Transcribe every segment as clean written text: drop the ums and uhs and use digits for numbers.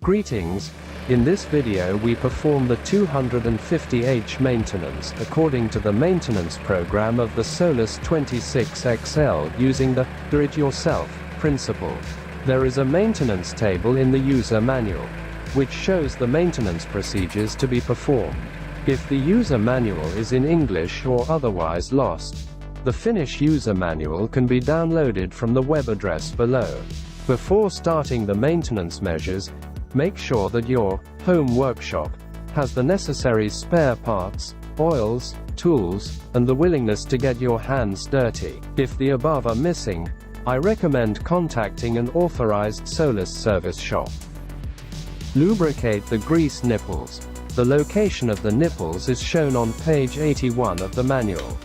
Greetings, in this video we perform the 250H maintenance according to the maintenance program of the Solis 26XL using the do-it-yourself principle. There is a maintenance table in the user manual, which shows the maintenance procedures to be performed. If the user manual is in English or otherwise lost, the Finnish user manual can be downloaded from the web address below. Before starting the maintenance measures, make sure that your home workshop has the necessary spare parts, oils, tools, and the willingness to get your hands dirty. If the above are missing, I recommend contacting an authorized Solis service shop. Lubricate the grease nipples. The location of the nipples is shown on page 81 of the manual.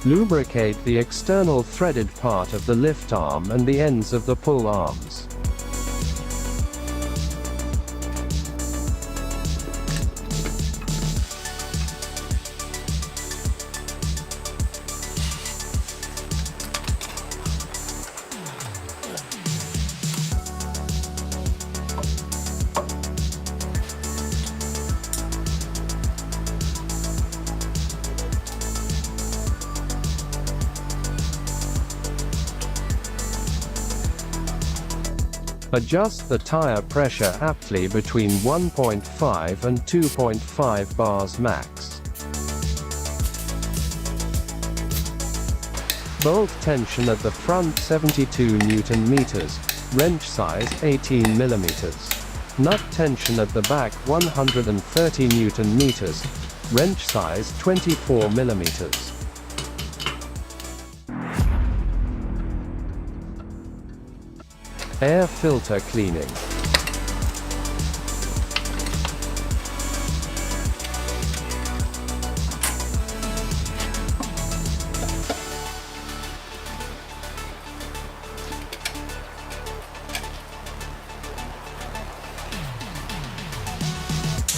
Lubricate the external threaded part of the lift arm and the ends of the pull arms. Adjust the tire pressure aptly between 1.5 and 2.5 bars max. Bolt tension at the front 72 Nm, wrench size 18 mm. Nut tension at the back 130 Nm, wrench size 24 mm. Air filter cleaning.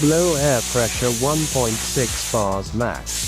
Blow air pressure 1.6 bars max.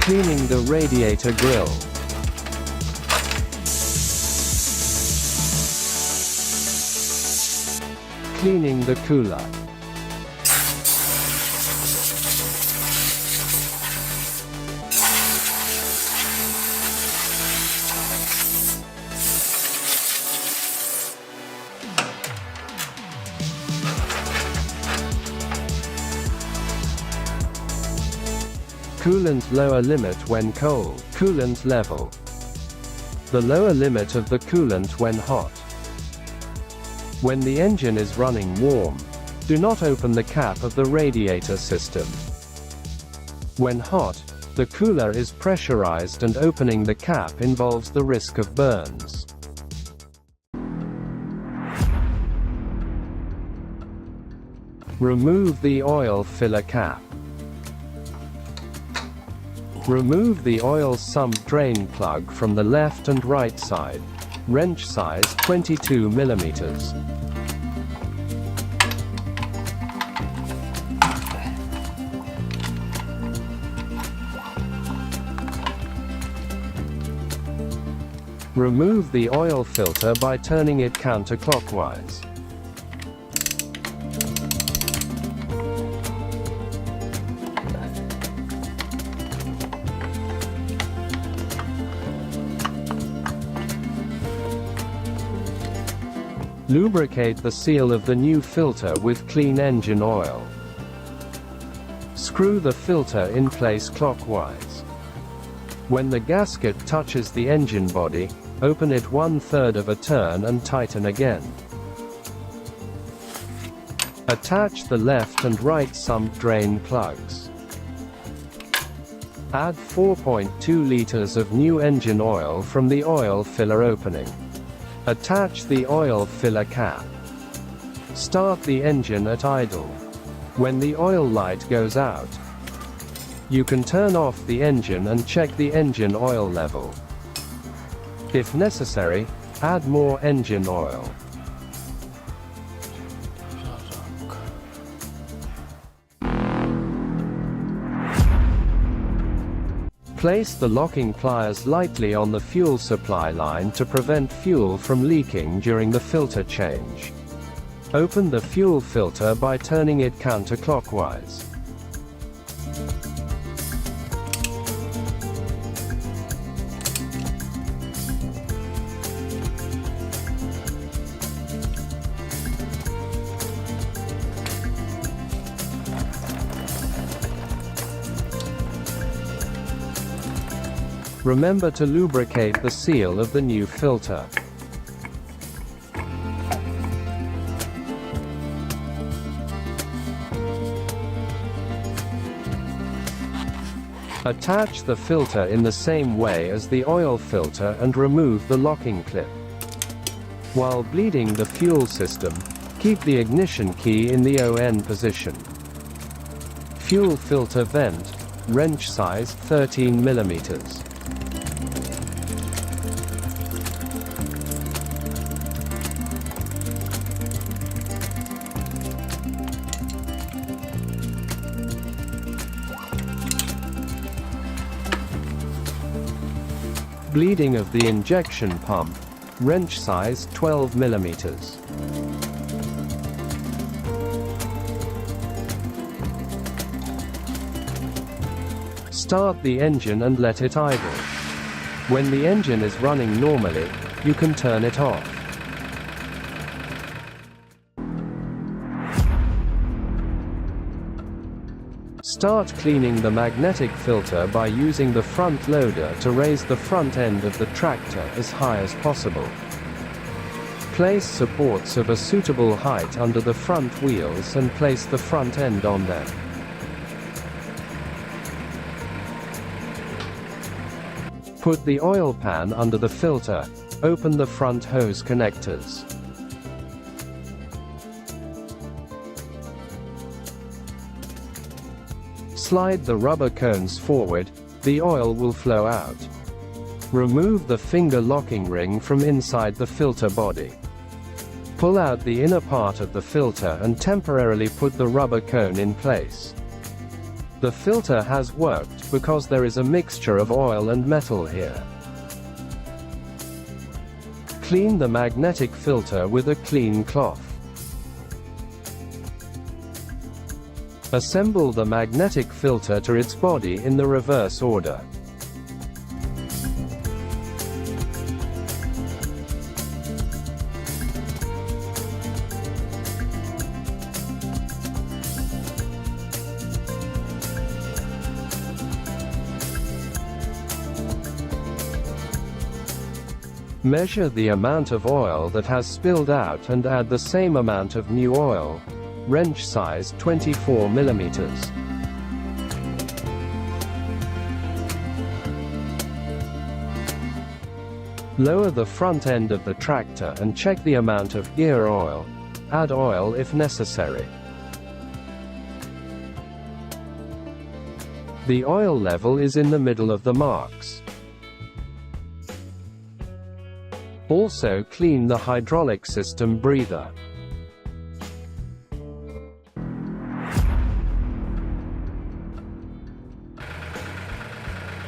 Cleaning the radiator grill. Cleaning the cooler. Coolant lower limit when cold. Coolant level. The lower limit of the coolant when hot. When the engine is running warm, do not open the cap of the radiator system. When hot, the cooler is pressurized and opening the cap involves the risk of burns. Remove the oil filler cap. Remove the oil sump drain plug from the left and right side. Wrench size 22 mm. Remove the oil filter by turning it counterclockwise. Lubricate the seal of the new filter with clean engine oil. Screw the filter in place clockwise. When the gasket touches the engine body, open it 1/3 of a turn and tighten again. Attach the left and right sump drain plugs. Add 4.2 liters of new engine oil from the oil filler opening. Attach the oil filler cap. Start the engine at idle. When the oil light goes out, you can turn off the engine and check the engine oil level. If necessary, add more engine oil. Place the locking pliers lightly on the fuel supply line to prevent fuel from leaking during the filter change. Open the fuel filter by turning it counterclockwise. Remember to lubricate the seal of the new filter. Attach the filter in the same way as the oil filter and remove the locking clip. While bleeding the fuel system, keep the ignition key in the ON position. Fuel filter vent, wrench size 13 mm. Bleeding of the injection pump, wrench size 12 mm. Start the engine and let it idle. When the engine is running normally, you can turn it off. Start cleaning the magnetic filter by using the front loader to raise the front end of the tractor as high as possible. Place supports of a suitable height under the front wheels and place the front end on them. Put the oil pan under the filter, open the front hose connectors. Slide the rubber cones forward, the oil will flow out. Remove the finger locking ring from inside the filter body. Pull out the inner part of the filter and temporarily put the rubber cone in place. The filter has worked because there is a mixture of oil and metal here. Clean the magnetic filter with a clean cloth. Assemble the magnetic filter to its body in the reverse order. Measure the amount of oil that has spilled out and add the same amount of new oil. Wrench size 24 mm. Lower the front end of the tractor and check the amount of gear oil. Add oil if necessary. The oil level is in the middle of the marks. Also clean the hydraulic system breather.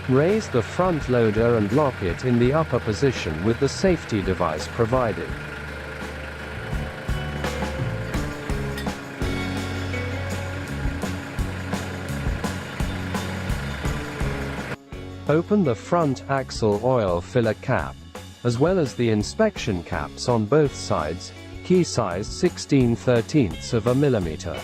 Raise the front loader and lock it in the upper position with the safety device provided. Open the front axle oil filler cap, as well as the inspection caps on both sides, key size 16/13 of a millimeter.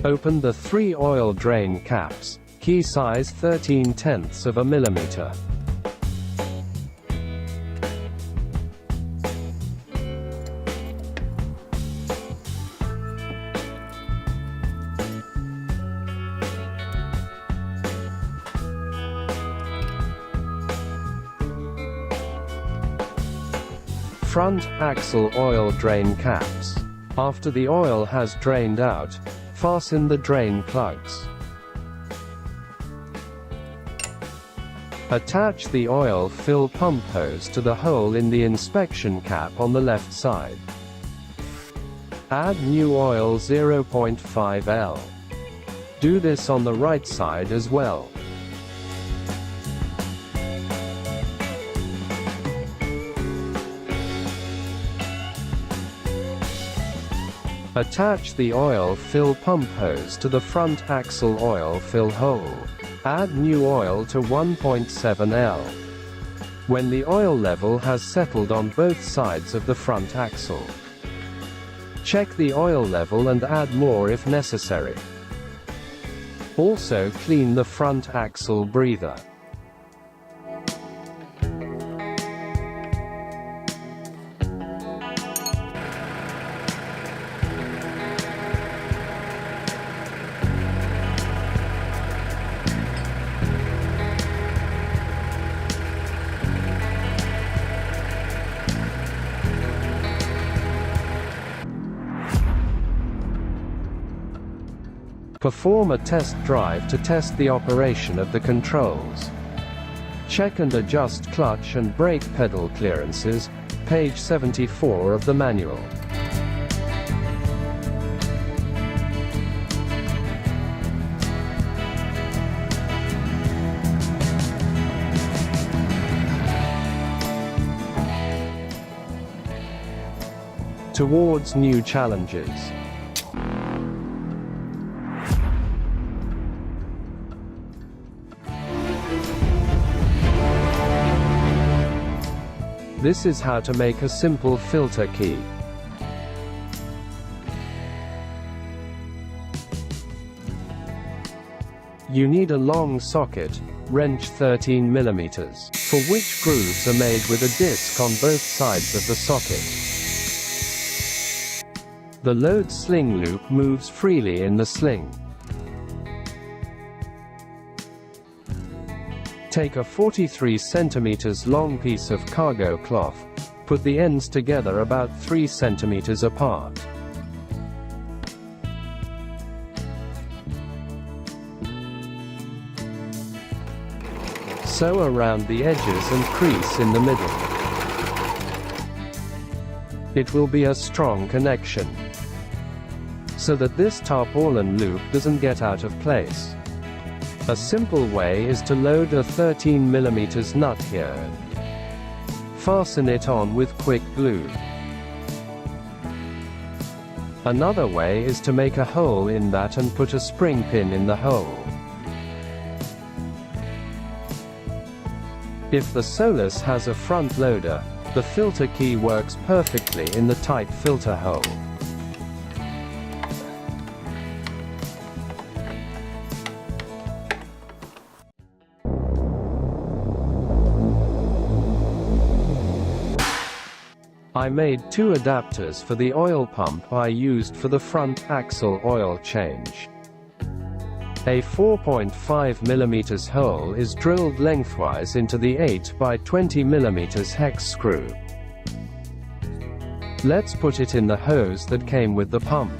Open the 3 oil drain caps, key size 13/10 of a millimeter. Front axle oil drain caps. After the oil has drained out, fasten the drain plugs. Attach the oil fill pump hose to the hole in the inspection cap on the left side. Add new oil 0.5 L. Do this on the right side as well. Attach the oil fill pump hose to the front axle oil fill hole. Add new oil to 1.7 L. When the oil level has settled on both sides of the front axle, check the oil level and add more if necessary. Also clean the front axle breather. Perform a test drive to test the operation of the controls. Check and adjust clutch and brake pedal clearances, page 74 of the manual. Towards new challenges. This is how to make a simple filter key. You need a long socket, wrench 13 mm, for which grooves are made with a disc on both sides of the socket. The load sling loop moves freely in the sling. Take a 43 cm long piece of cargo cloth, put the ends together about 3 cm apart. Sew around the edges and crease in the middle. It will be a strong connection, so that this tarpaulin loop doesn't get out of place. A simple way is to load a 13 mm nut here. Fasten it on with quick glue. Another way is to make a hole in that and put a spring pin in the hole. If the Solis has a front loader, the filter key works perfectly in the tight filter hole. I made 2 adapters for the oil pump I used for the front axle oil change. A 4.5 mm hole is drilled lengthwise into the 8 by 20 mm hex screw. Let's put it in the hose that came with the pump.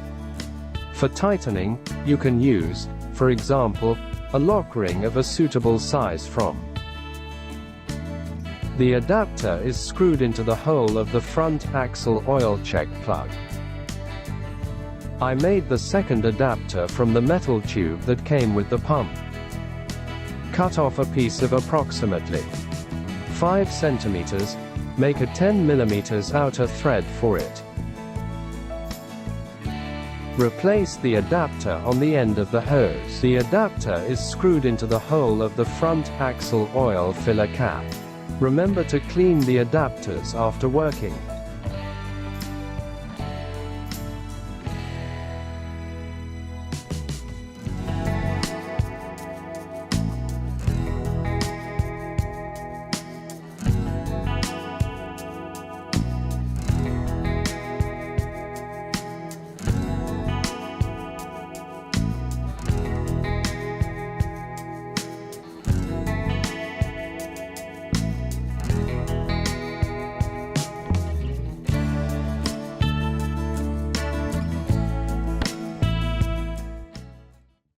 For tightening, you can use, for example, a lock ring of a suitable size from. The adapter is screwed into the hole of the front axle oil check plug. I made the second adapter from the metal tube that came with the pump. Cut off a piece of approximately 5 cm, make a 10 mm outer thread for it. Replace the adapter on the end of the hose. The adapter is screwed into the hole of the front axle oil filler cap. Remember to clean the adapters after working.